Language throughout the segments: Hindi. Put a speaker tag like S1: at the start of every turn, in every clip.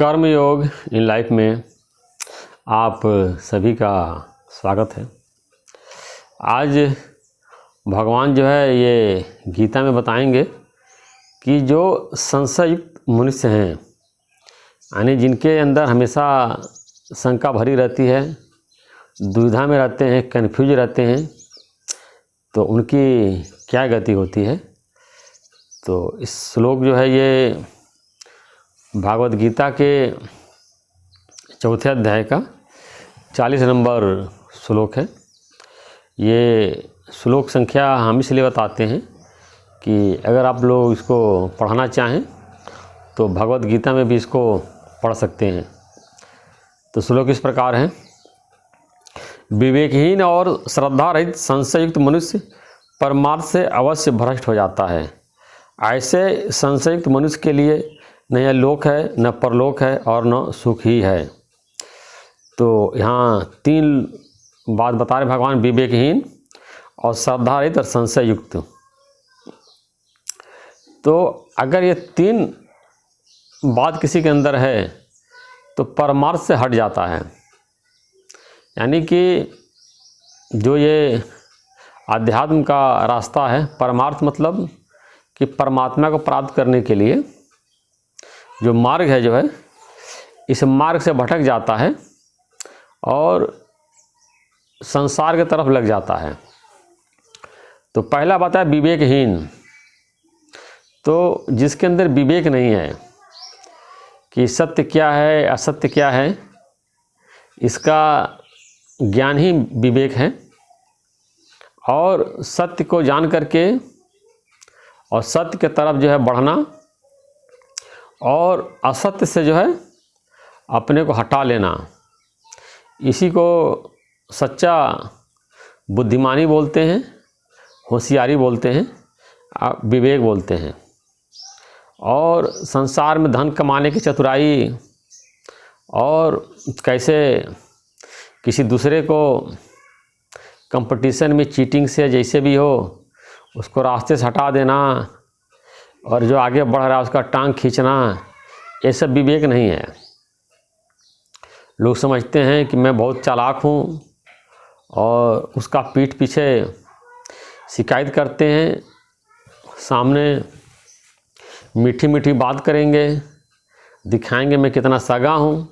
S1: कर्मयोग इन लाइफ में आप सभी का स्वागत है। आज भगवान जो है ये गीता में बताएंगे कि जो संशययुक्त मनुष्य हैं, यानी जिनके अंदर हमेशा शंका भरी रहती है, दुविधा में रहते हैं, कन्फ्यूज रहते हैं, तो उनकी क्या गति होती है। तो इस श्लोक जो है ये भागवत गीता के चौथे अध्याय का 40 नंबर श्लोक है। ये श्लोक संख्या हम इसलिए बताते हैं कि अगर आप लोग इसको पढ़ना चाहें तो भगवत गीता में भी इसको पढ़ सकते हैं। तो श्लोक इस प्रकार है। विवेकहीन और श्रद्धा रहित संशययुक्त मनुष्य परमार्थ से अवश्य भ्रष्ट हो जाता है। ऐसे संशययुक्त मनुष्य के लिए न यह लोक है, न परलोक है और न सुख ही है। तो यहाँ तीन बात बता रहे भगवान, विवेकहीन और श्रद्धा रहित और संशय युक्त। तो अगर ये तीन बात किसी के अंदर है तो परमार्थ से हट जाता है। यानी कि जो ये आध्यात्म का रास्ता है, परमार्थ मतलब कि परमात्मा को प्राप्त करने के लिए जो मार्ग है जो है, इस मार्ग से भटक जाता है और संसार की तरफ लग जाता है। तो पहला बात है विवेकहीन। तो जिसके अंदर विवेक नहीं है कि सत्य क्या है, असत्य क्या है, इसका ज्ञान ही विवेक है। और सत्य को जान करके और सत्य के तरफ जो है बढ़ना और असत्य से जो है अपने को हटा लेना, इसी को सच्चा बुद्धिमानी बोलते हैं, होशियारी बोलते हैं, विवेक बोलते हैं। और संसार में धन कमाने की चतुराई और कैसे किसी दूसरे को कंपटीशन में चीटिंग से जैसे भी हो उसको रास्ते से हटा देना और जो आगे बढ़ रहा है उसका टांग खींचना, ये सब विवेक नहीं है। लोग समझते हैं कि मैं बहुत चालाक हूँ और उसका पीठ पीछे शिकायत करते हैं, सामने मीठी मीठी बात करेंगे, दिखाएंगे मैं कितना सगा हूँ,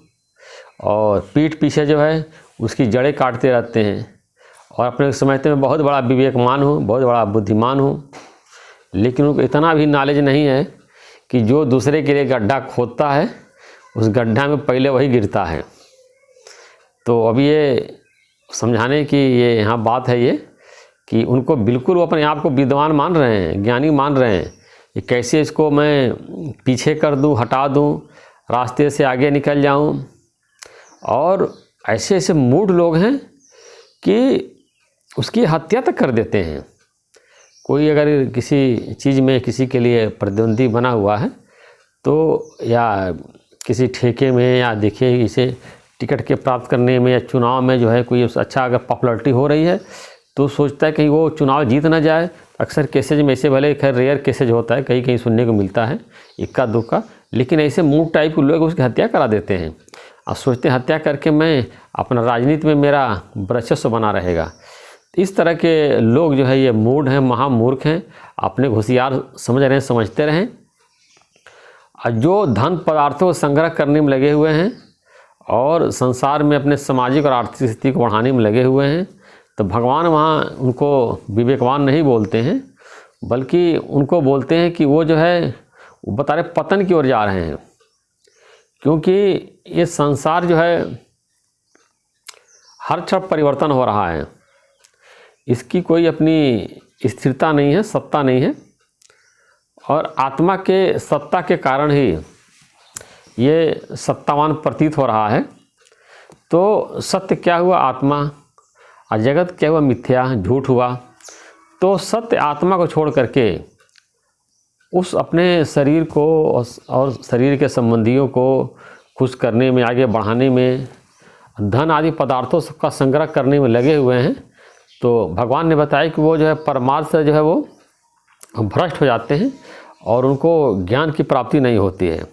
S1: और पीठ पीछे जो है उसकी जड़ें काटते रहते हैं और अपने समझते मैं बहुत बड़ा विवेकमान हूँ, बहुत बड़ा बुद्धिमान हूँ। लेकिन उनको इतना भी नॉलेज नहीं है कि जो दूसरे के लिए गड्ढा खोदता है उस गड्ढा में पहले वही गिरता है। तो अब ये समझाने की ये यहाँ बात है ये कि उनको बिल्कुल वो अपने आप को विद्वान मान रहे हैं, ज्ञानी मान रहे हैं कि कैसे इसको मैं पीछे कर दूँ, हटा दूँ, रास्ते से आगे निकल जाऊँ। और ऐसे ऐसे मूढ़ लोग हैं कि उसकी हत्या तक कर देते हैं। कोई अगर किसी चीज़ में किसी के लिए प्रतिद्वंदी बना हुआ है तो या किसी ठेके में या देखिए इसे टिकट के प्राप्त करने में या चुनाव में जो है कोई अच्छा अगर पॉपुलरिटी हो रही है तो सोचता है कि वो चुनाव जीत ना जाए। अक्सर केसेज में ऐसे, भले खैर रेयर केसेज होता है, कहीं कहीं सुनने को मिलता है इक्का दुक्का, लेकिन ऐसे मूड टाइप के लोग उसकी हत्या करा देते हैं और सोचते हैं हत्या करके मैं अपना राजनीति में मेरा वर्चस्व बना रहेगा। इस तरह के लोग जो है ये मूढ़ हैं, महामूर्ख हैं, अपने होशियार समझ रहे हैं, समझते रहें। और जो धन पदार्थों को संग्रह करने में लगे हुए हैं और संसार में अपने सामाजिक और आर्थिक स्थिति को बढ़ाने में लगे हुए हैं, तो भगवान वहाँ उनको विवेकवान नहीं बोलते हैं, बल्कि उनको बोलते हैं कि वो जो है वो बता रहे पतन की ओर जा रहे हैं। क्योंकि ये संसार जो है हर क्षण परिवर्तन हो रहा है, इसकी कोई अपनी स्थिरता नहीं है, सत्ता नहीं है। और आत्मा के सत्ता के कारण ही ये सत्तावान प्रतीत हो रहा है। तो सत्य क्या हुआ? आत्मा। और जगत क्या हुआ? मिथ्या, झूठ हुआ। तो सत्य आत्मा को छोड़ करके उस अपने शरीर को और शरीर के संबंधियों को खुश करने में, आगे बढ़ाने में, धन आदि पदार्थों का संग्रह करने में लगे हुए हैं। तो भगवान ने बताया कि वो जो है परमार्थ से जो है वो भ्रष्ट हो जाते हैं और उनको ज्ञान की प्राप्ति नहीं होती है।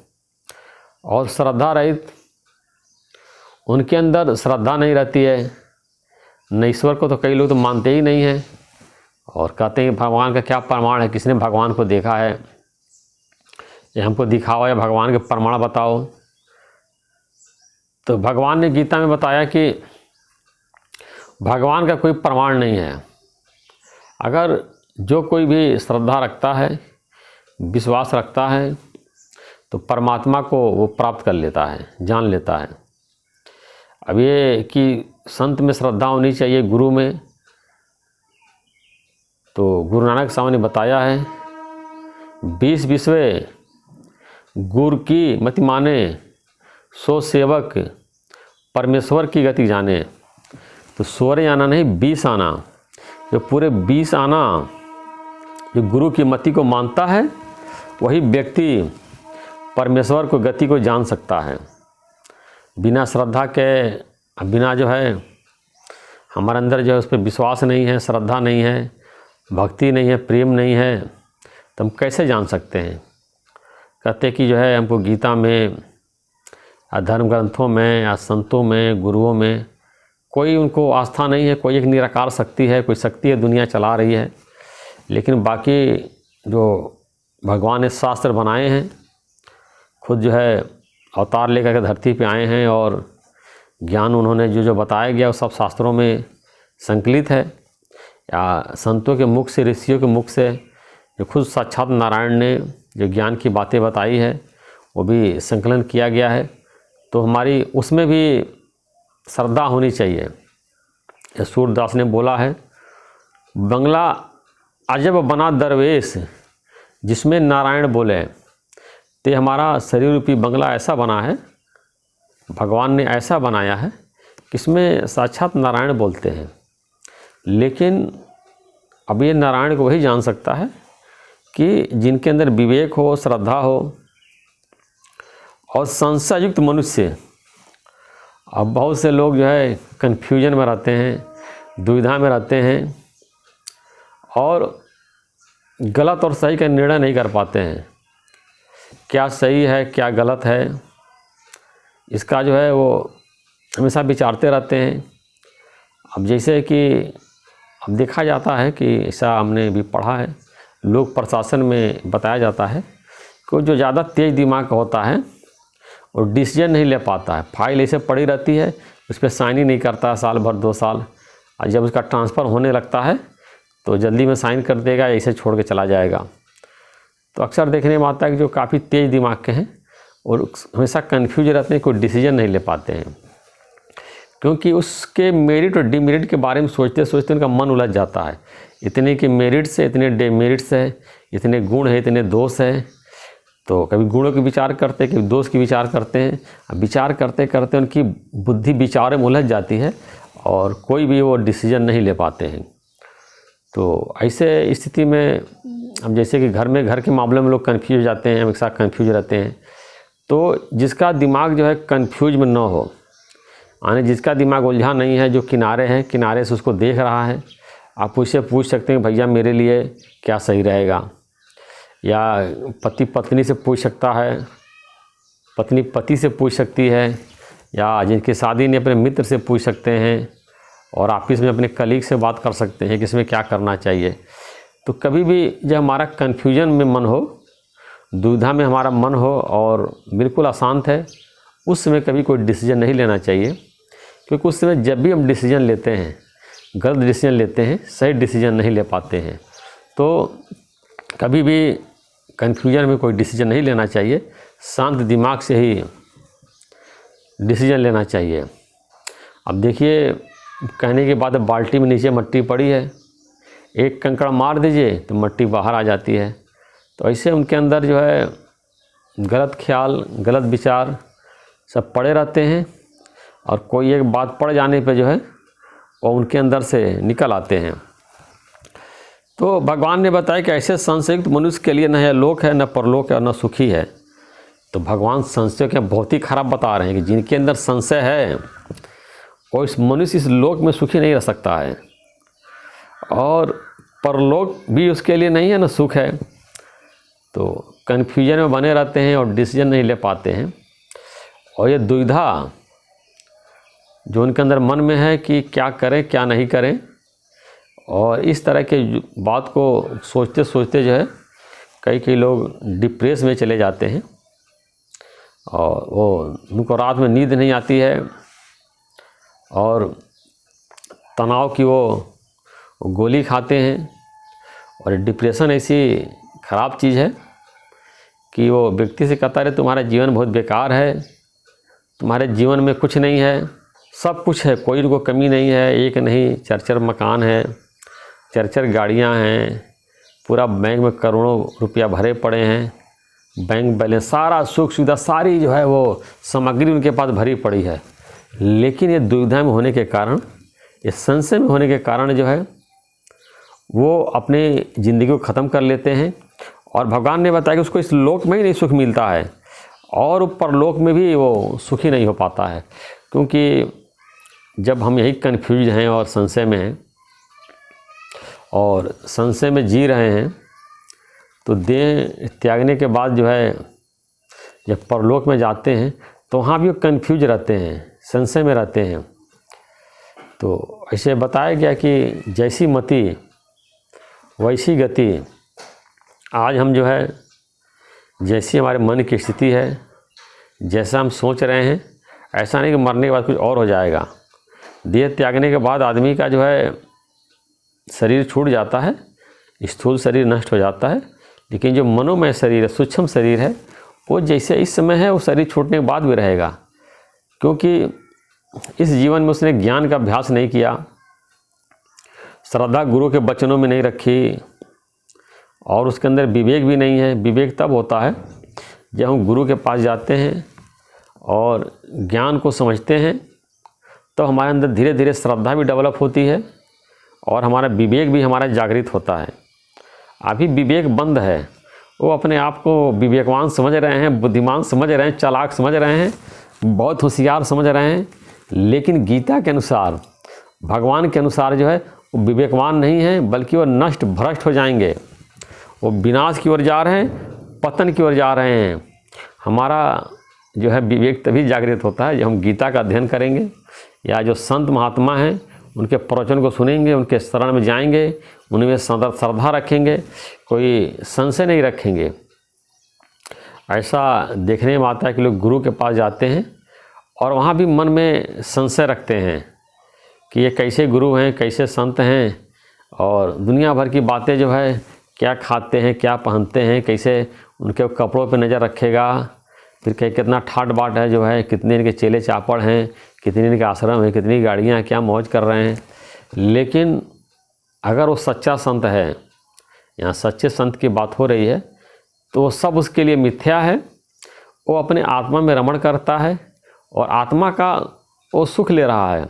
S1: और श्रद्धा रहित, उनके अंदर श्रद्धा नहीं रहती है। न ईश्वर को तो कई लोग तो मानते ही नहीं हैं और कहते हैं भगवान का क्या प्रमाण है, किसने भगवान को देखा है, ये हमको दिखाओ या भगवान के प्रमाण बताओ। तो भगवान ने गीता में बताया कि भगवान का कोई प्रमाण नहीं है। अगर जो कोई भी श्रद्धा रखता है, विश्वास रखता है, तो परमात्मा को वो प्राप्त कर लेता है, जान लेता है। अब ये कि संत में श्रद्धा होनी चाहिए, गुरु में, तो गुरु नानक साहब ने बताया है 20 विश्वे गुरु की मति माने, सो सेवक परमेश्वर की गति जाने। तो 16 आना नहीं 20 आना, जो पूरे 20 आना जो गुरु की मति को मानता है वही व्यक्ति परमेश्वर को गति को जान सकता है। बिना श्रद्धा के, बिना जो है हमारे अंदर जो है उस पर विश्वास नहीं है, श्रद्धा नहीं है, भक्ति नहीं है, प्रेम नहीं है, तो हम कैसे जान सकते हैं। कहते कि जो है हमको गीता में, धर्म ग्रंथों में या संतों में, गुरुओं में कोई उनको आस्था नहीं है। कोई एक निराकार शक्ति है, कोई शक्ति है दुनिया चला रही है, लेकिन बाकी जो भगवान ने शास्त्र बनाए हैं, खुद जो है अवतार लेकर के धरती पे आए हैं और ज्ञान उन्होंने जो जो बताया गया वो सब शास्त्रों में संकलित है, या संतों के मुख से, ऋषियों के मुख से, जो खुद साक्षात नारायण ने जो ज्ञान की बातें बताई है वो भी संकलन किया गया है। तो हमारी उसमें भी श्रद्धा होनी चाहिए। सूरदास ने बोला है, बंगला अजब बना दरवेश जिसमें नारायण बोले। तो हमारा शरीर रूपी बंगला ऐसा बना है, भगवान ने ऐसा बनाया है कि इसमें साक्षात नारायण बोलते हैं। लेकिन अब ये नारायण को वही जान सकता है कि जिनके अंदर विवेक हो, श्रद्धा हो और संशय युक्त मनुष्य। अब बहुत से लोग जो है कन्फ्यूजन में रहते हैं, दुविधा में रहते हैं और गलत और सही का निर्णय नहीं कर पाते हैं। क्या सही है, क्या गलत है, इसका जो है वो हमेशा विचारते रहते हैं। अब जैसे कि अब देखा जाता है कि ऐसा हमने भी पढ़ा है, लोक प्रशासन में बताया जाता है कि जो ज़्यादा तेज़ दिमाग का होता है और डिसीजन नहीं ले पाता है। फाइल ऐसे पड़ी रहती है, उस पर साइन ही नहीं करता है साल भर 2 साल, और जब उसका ट्रांसफ़र होने लगता है तो जल्दी में साइन कर देगा, ऐसे छोड़ के चला जाएगा। तो अक्सर देखने में आता है कि जो काफ़ी तेज़ दिमाग के हैं और हमेशा कन्फ्यूज रहते हैं, कोई डिसीजन नहीं ले पाते हैं, क्योंकि उसके मेरिट और डिमेरिट के बारे में सोचते सोचते उनका मन उलझ जाता है। इतने के मेरिट्स है, इतने डिमेरिट्स है, इतने गुण है, इतने दोष है। तो कभी गुणों के विचार करते हैं, कभी दोष की विचार करते हैं। अब विचार करते करते उनकी बुद्धि विचारों में उलझ जाती है और कोई भी वो डिसीजन नहीं ले पाते हैं। तो ऐसे स्थिति में अब जैसे कि घर के मामले में लोग कन्फ्यूज हो जाते हैं, हमेशा कन्फ्यूज रहते हैं। तो जिसका दिमाग जो है कन्फ्यूज में न हो, यानी जिसका दिमाग उलझा नहीं है, जो किनारे हैं, किनारे से उसको देख रहा है, आप उससे पूछ सकते हैं भैया मेरे लिए क्या सही रहेगा। या पति पत्नी से पूछ सकता है, पत्नी पति से पूछ सकती है, या जिनकी शादी नहीं अपने मित्र से पूछ सकते हैं, और ऑफिस में अपने कलीग से बात कर सकते हैं कि इसमें क्या करना चाहिए। तो कभी भी जब हमारा कन्फ्यूजन में मन हो, दुविधा में हमारा मन हो और बिल्कुल अशांत है, उस समय कभी कोई डिसीजन नहीं लेना चाहिए, क्योंकि उस समय जब भी हम डिसीजन लेते हैं, गलत डिसीजन लेते हैं, सही डिसीजन नहीं ले पाते हैं। तो कभी भी कन्फ्यूजन में कोई डिसीजन नहीं लेना चाहिए, शांत दिमाग से ही डिसीजन लेना चाहिए। अब देखिए, कहने के बाद बाल्टी में नीचे मट्टी पड़ी है, एक कंकड़ मार दीजिए तो मट्टी बाहर आ जाती है। तो ऐसे उनके अंदर जो है गलत ख्याल, गलत विचार सब पड़े रहते हैं, और कोई एक बात पड़ जाने पे जो है वो उनके अंदर से निकल आते हैं। तो भगवान ने बताया कि ऐसे संशयुक्त मनुष्य के लिए न है लोक है, न परलोक है और न सुखी है। तो भगवान संशय के बहुत ही खराब बता रहे हैं कि जिनके अंदर संशय है और इस मनुष्य इस लोक में सुखी नहीं रह सकता है, और परलोक भी उसके लिए नहीं है, न सुख है। तो कन्फ्यूजन में बने रहते हैं और डिसीजन नहीं ले पाते हैं। और ये दुविधा जो उनके अंदर मन में है कि क्या करें क्या नहीं करें, और इस तरह के बात को सोचते सोचते जो है कई लोग डिप्रेस में चले जाते हैं और वो उनको रात में नींद नहीं आती है और तनाव की वो गोली खाते हैं। और डिप्रेशन ऐसी ख़राब चीज़ है कि वो व्यक्ति से कहता रहे तुम्हारा जीवन बहुत बेकार है, तुम्हारे जीवन में कुछ नहीं है, सब कुछ है, कोई को कमी नहीं है, एक नहीं चार मकान है, चार गाड़ियां हैं, पूरा बैंक में करोड़ों रुपया भरे पड़े हैं, बैंक बैलेंस, सारा सुख सुविधा, सारी जो है वो सामग्री उनके पास भरी पड़ी है। लेकिन ये दुविधा में होने के कारण, ये संशय में होने के कारण जो है वो अपने ज़िंदगी को ख़त्म कर लेते हैं। और भगवान ने बताया कि उसको इस लोक में ही नहीं सुख मिलता है और ऊपर लोक में भी वो सुखी नहीं हो पाता है। क्योंकि जब हम यही कन्फ्यूज हैं और संशय में हैं और संशय में जी रहे हैं, तो देह त्यागने के बाद जो है जब परलोक में जाते हैं तो वहाँ भी वो कन्फ्यूज रहते हैं, संशय में रहते हैं। तो ऐसे बताया गया कि जैसी मति वैसी गति। आज हम जो है जैसी हमारे मन की स्थिति है, जैसा हम सोच रहे हैं, ऐसा नहीं कि मरने के बाद कुछ और हो जाएगा। देह त्यागने के बाद आदमी का जो है शरीर छूट जाता है, स्थूल शरीर नष्ट हो जाता है, लेकिन जो मनोमय शरीर है, सूक्ष्म शरीर है, वो जैसे इस समय है वो शरीर छूटने के बाद भी रहेगा। क्योंकि इस जीवन में उसने ज्ञान का अभ्यास नहीं किया, श्रद्धा गुरु के वचनों में नहीं रखी और उसके अंदर विवेक भी नहीं है। विवेक तब होता है जब हम गुरु के पास जाते हैं और ज्ञान को समझते हैं, तो हमारे अंदर धीरे धीरे श्रद्धा भी डेवलप होती है और हमारा विवेक भी हमारा जागृत होता है। अभी विवेक बंद है, वो अपने आप को विवेकवान समझ रहे हैं, बुद्धिमान समझ रहे हैं, चालाक समझ रहे हैं, बहुत होशियार समझ रहे हैं, लेकिन गीता के अनुसार, भगवान के अनुसार जो है वो विवेकवान नहीं है, बल्कि वो नष्ट भ्रष्ट हो जाएंगे। वो विनाश की ओर जा रहे हैं, पतन की ओर जा रहे हैं। हमारा जो है विवेक तभी जागृत होता है जब हम गीता का अध्ययन करेंगे या जो संत महात्मा हैं उनके प्रवचन को सुनेंगे, उनके शरण में जाएंगे, उनमें श्रद्धा रखेंगे, कोई संशय नहीं रखेंगे। ऐसा देखने में आता है कि लोग गुरु के पास जाते हैं और वहाँ भी मन में संशय रखते हैं कि ये कैसे गुरु हैं, कैसे संत हैं, और दुनिया भर की बातें जो है, क्या खाते हैं, क्या पहनते हैं, कैसे उनके कपड़ों पे नज़र रखेगा, फिर कितना ठाट बाट है जो है, कितने इनके चेले चापड़ हैं, कितने इनके आश्रम हैं, कितनी गाड़ियाँ, क्या मौज कर रहे हैं। लेकिन अगर वो सच्चा संत है, यहाँ सच्चे संत की बात हो रही है, तो वो सब उसके लिए मिथ्या है। वो अपने आत्मा में रमण करता है और आत्मा का वो सुख ले रहा है,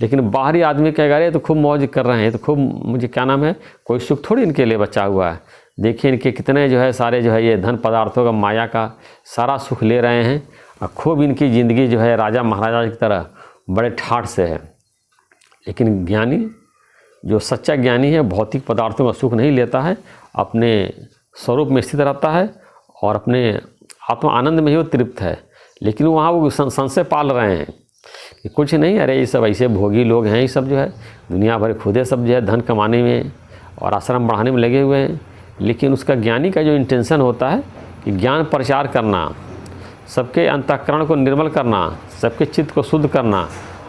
S1: लेकिन बाहरी आदमी कहेगा ये तो खूब मौज कर रहे हैं, तो खूब मुझे क्या नाम है, कोई सुख थोड़ी इनके लिए बचा हुआ है। देखिए इनके कितने जो है सारे जो है ये धन पदार्थों का, माया का सारा सुख ले रहे हैं और खूब इनकी ज़िंदगी जो है राजा महाराजा की तरह बड़े ठाठ से है। लेकिन ज्ञानी, जो सच्चा ज्ञानी है, भौतिक पदार्थों का सुख नहीं लेता है, अपने स्वरूप में स्थित रहता है और अपने आत्मा आनंद में ही वो तृप्त है। लेकिन वहाँ वो संशय पाल रहे हैं कि कुछ नहीं, अरे ये सब ऐसे भोगी लोग हैं, ये सब जो है दुनिया भर खुदे सब जो है धन कमाने में और आश्रम बढ़ाने में लगे हुए हैं। लेकिन उसका ज्ञानी का जो इंटेंशन होता है कि ज्ञान प्रचार करना, सबके अंतःकरण को निर्मल करना, सबके चित्त को शुद्ध करना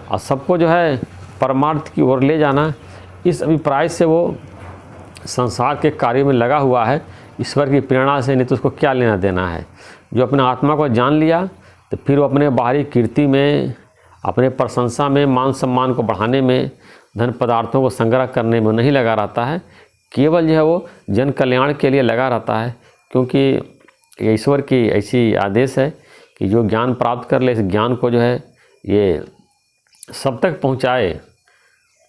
S1: और सबको जो है परमार्थ की ओर ले जाना, इस अभिप्राय से वो संसार के कार्य में लगा हुआ है। ईश्वर की प्रेरणा से, नहीं तो उसको क्या लेना देना है। जो अपने आत्मा को जान लिया तो फिर वो अपने बाहरी कीर्ति में, अपने प्रशंसा में, मान सम्मान को बढ़ाने में, धन पदार्थों को संग्रह करने में नहीं लगा रहता है, केवल जो है वो जन कल्याण के लिए लगा रहता है। क्योंकि ईश्वर की ऐसी आदेश है कि जो ज्ञान प्राप्त कर ले, इस ज्ञान को जो है ये सब तक पहुँचाए।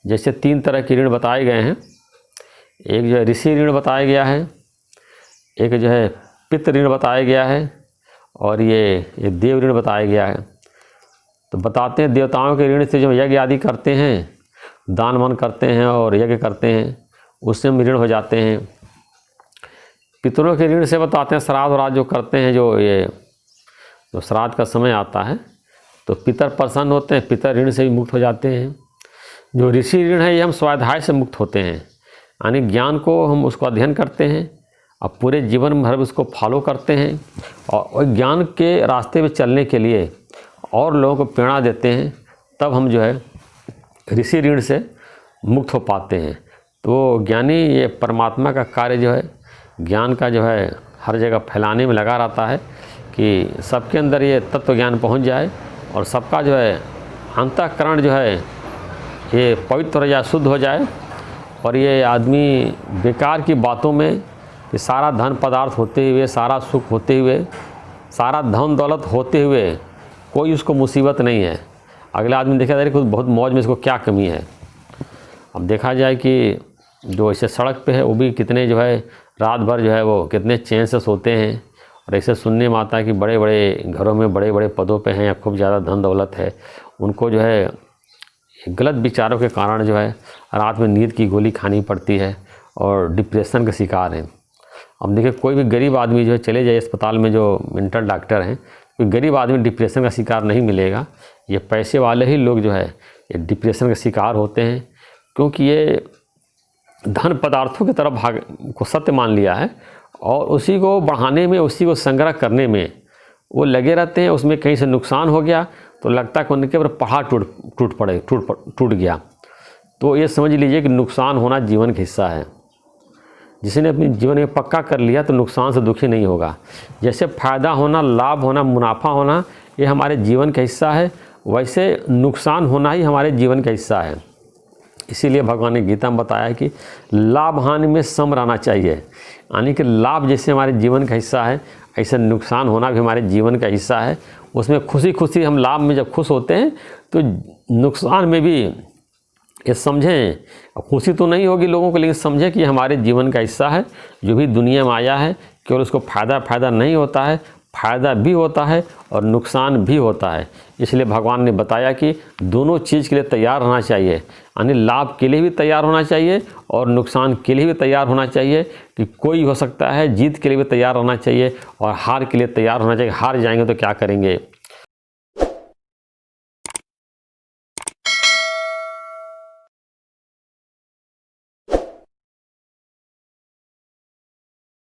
S1: जैसे 3 तरह के ऋण बताए गए हैं, एक जो है ऋषि ऋण बताया गया है, एक जो है पितृ ऋण बताया गया है, और ये देव ऋण बताया गया है। तो बताते हैं देवताओं के ऋण से जो यज्ञ आदि करते हैं, दान वान करते हैं और यज्ञ करते हैं, उससे हम ऋण हो जाते हैं। पितरों के ऋण से बताते हैं श्राद्ध और जो करते हैं, जो ये तो श्राद्ध का समय आता है तो पितर प्रसन्न होते हैं, पितर ऋण से भी मुक्त हो जाते हैं। जो ऋषि ऋण है ये हम स्वाध्याय से मुक्त होते हैं, यानी ज्ञान को हम उसको अध्ययन करते हैं और पूरे जीवन भर उसको फॉलो करते हैं और ज्ञान के रास्ते में चलने के लिए और लोगों को प्रेरणा देते हैं, तब हम जो है ऋषि ऋण से मुक्त हो पाते हैं। तो ज्ञानी ये परमात्मा का कार्य जो है ज्ञान का जो है हर जगह फैलाने में लगा रहता है कि सबके अंदर ये तत्व ज्ञान पहुंच जाए और सबका जो है अंतःकरण जो है ये पवित्र या शुद्ध हो जाए और ये आदमी बेकार की बातों में कि सारा धन पदार्थ होते हुए, सारा सुख होते हुए, सारा धन दौलत होते हुए कोई उसको मुसीबत नहीं है। अगला आदमी देखा जाए कि बहुत मौज में इसको क्या कमी है। अब देखा जाए कि जो ऐसे सड़क पे है वो भी कितने जो है रात भर जो है वो कितने चैन से सोते हैं और ऐसे सुनने में आता है कि बड़े बड़े घरों में बड़े बड़े पदों पे हैं या खूब ज़्यादा धन दौलत है, उनको जो है गलत विचारों के कारण जो है रात में नींद की गोली खानी पड़ती है और डिप्रेशन का शिकार हैं। अब देखिए कोई भी गरीब आदमी जो है चले जाए अस्पताल में जो मेंटल डॉक्टर हैं, कोई गरीब आदमी डिप्रेशन का शिकार नहीं मिलेगा। ये पैसे वाले ही लोग जो है ये डिप्रेशन का शिकार होते हैं, क्योंकि ये धन पदार्थों की तरफ भाग को सत्य मान लिया है और उसी को बढ़ाने में, उसी को संग्रह करने में वो लगे रहते हैं। उसमें कहीं से नुकसान हो गया तो लगता है कि उनके ऊपर पहाड़ टूट गया। तो ये समझ लीजिए कि नुकसान होना जीवन का हिस्सा है। जिसने अपने जीवन में पक्का कर लिया तो नुकसान से दुखी नहीं होगा। जैसे फ़ायदा होना, लाभ होना, मुनाफा होना ये हमारे जीवन का हिस्सा है, वैसे नुकसान होना ही हमारे जीवन का हिस्सा है। इसीलिए भगवान ने गीता में बताया कि लाभ हानि में सम रहना चाहिए, यानी कि लाभ जैसे हमारे जीवन का हिस्सा है ऐसे नुकसान होना भी हमारे जीवन का हिस्सा है। उसमें खुशी खुशी हम लाभ में जब खुश होते हैं तो नुकसान में भी ये समझें, खुशी तो नहीं होगी लोगों को, लेकिन समझें कि हमारे जीवन का हिस्सा है। जो भी दुनिया में आया है केवल उसको फ़ायदा नहीं होता है, फ़ायदा भी होता है और नुकसान भी होता है। इसलिए भगवान ने बताया कि दोनों चीज़ के लिए तैयार रहना चाहिए, यानी लाभ के लिए भी तैयार होना चाहिए और नुकसान के लिए भी तैयार होना चाहिए। कि कोई हो सकता है जीत के लिए भी तैयार होना चाहिए और हार के लिए तैयार होना चाहिए। हार जाएंगे तो क्या करेंगे।